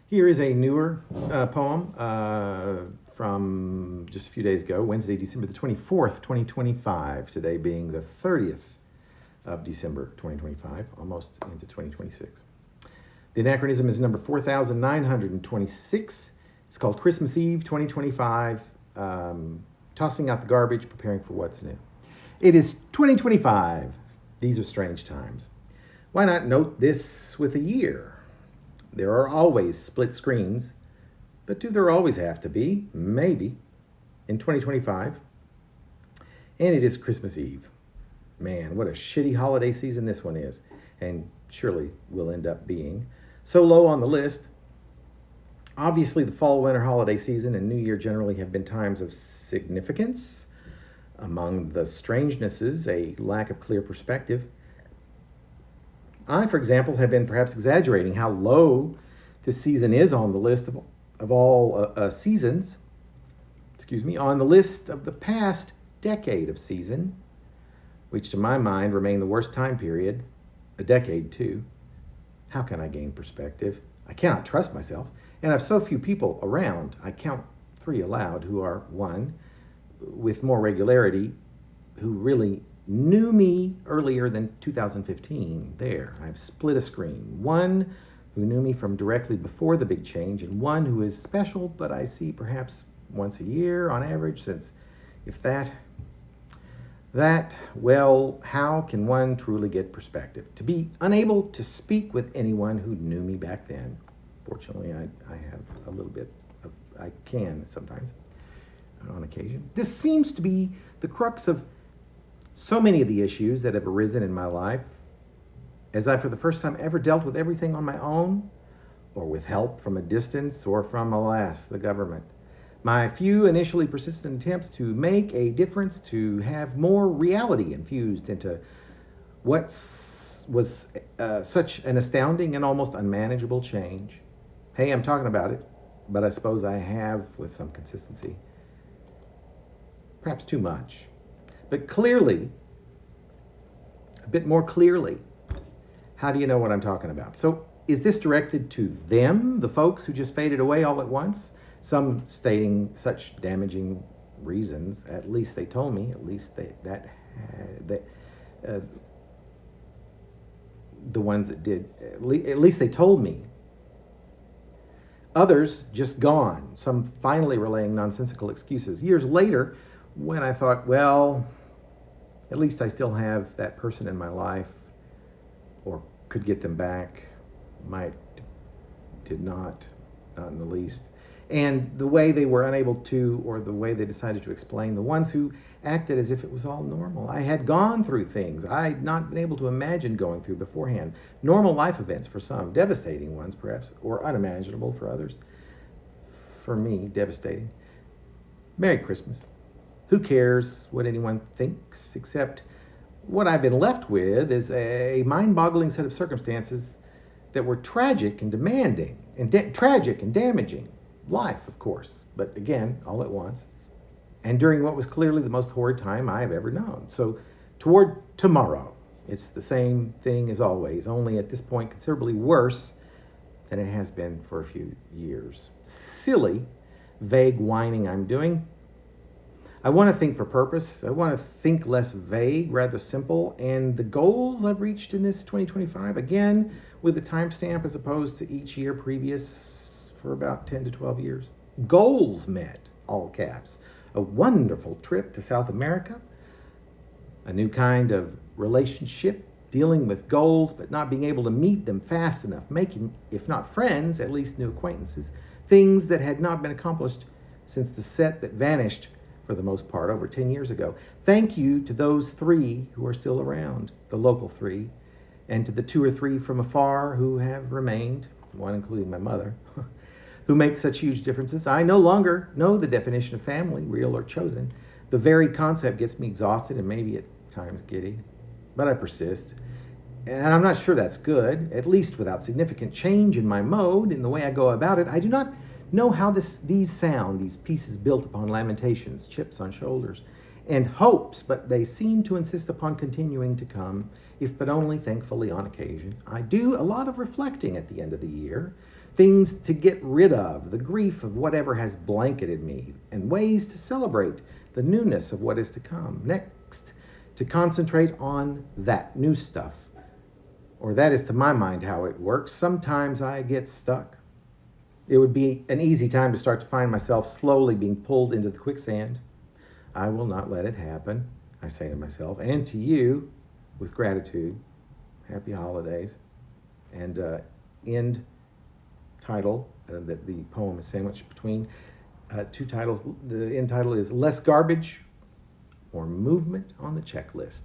Here is a newer poem from just a few days ago, Wednesday, December the 24th, 2025, today being the 30th of December 2025, almost into 2026. The anachronism is number 4,926. It's called Christmas Eve 2025, tossing out the garbage, preparing for what's new. It is 2025. These are strange times. Why not note this with a year? There are always split screens, but do there always have to be? Maybe. In 2025. And it is Christmas Eve. Man, what a shitty holiday season this one is, and surely will end up being. So low on the list. Obviously, the fall-winter holiday season and New Year generally have been times of significance. Among the strangenesses, a lack of clear perspective. I, for example, have been perhaps exaggerating how low this season is on the list of all seasons. On the list of the past decade of season, which to my mind remain the worst time period, a decade too. How can I gain perspective? I cannot trust myself, and I have so few people around. I count 3 aloud who are, 1, with more regularity, who really knew me earlier than 2015. There, I've split a screen. 1 who knew me from directly before the big change, and 1 who is special, but I see perhaps once a year on average, since if that, well, how can one truly get perspective? To be unable to speak with anyone who knew me back then. Fortunately, I have a little bit of, I can sometimes, on occasion. This seems to be the crux of so many of the issues that have arisen in my life, as I for the first time ever dealt with everything on my own, or with help from a distance, or from, alas, the government. My few initially persistent attempts to make a difference, to have more reality infused into what was such an astounding and almost unmanageable change. Hey, I'm talking about it, but I suppose I have with some consistency. Perhaps too much. But clearly, a bit more clearly, how do you know what I'm talking about? So is this directed to them, the folks who just faded away all at once? Some stating such damaging reasons, at least they told me, at least the ones that did, at least they told me. Others just gone, some finally relaying nonsensical excuses. Years later, when I thought, well, at least I still have that person in my life, or could get them back, did not in the least. And the way they were unable to, or the way they decided to explain, the ones who acted as if it was all normal. I had gone through things I had not been able to imagine going through beforehand. Normal life events for some, devastating ones perhaps, or unimaginable for others. For me, devastating. Merry Christmas. Who cares what anyone thinks, except what I've been left with is a mind-boggling set of circumstances that were tragic and demanding, and tragic and damaging. Life, of course, but again, all at once. And during what was clearly the most horrid time I have ever known. So toward tomorrow, it's the same thing as always, only at this point considerably worse than it has been for a few years. Silly, vague whining I'm doing. I want to think for purpose. I want to think less vague, rather simple. And the goals I've reached in this 2025, again, with a timestamp as opposed to each year previous for about 10 to 12 years. Goals met, all caps. A wonderful trip to South America. A new kind of relationship, dealing with goals, but not being able to meet them fast enough. Making, if not friends, at least new acquaintances. Things that had not been accomplished since the set that vanished for the most part, over 10 years ago. Thank you to those 3 who are still around, the local 3, and to the 2 or 3 from afar who have remained, one including my mother, who make such huge differences. I no longer know the definition of family, real or chosen. The very concept gets me exhausted and maybe at times giddy, but I persist. And I'm not sure that's good, at least without significant change in my mode, in the way I go about it. I do not know how these sound, these pieces built upon lamentations, chips on shoulders, and hopes, but they seem to insist upon continuing to come, if but only thankfully on occasion. I do a lot of reflecting at the end of the year, things to get rid of, the grief of whatever has blanketed me, and ways to celebrate the newness of what is to come. Next, to concentrate on that new stuff. Or that is to my mind how it works. Sometimes I get stuck. It would be an easy time to start to find myself slowly being pulled into the quicksand. I will not let it happen, I say to myself, and to you, with gratitude. Happy holidays. And end title that the poem is sandwiched between two titles. The end title is Less Garbage or Movement on the Checklist.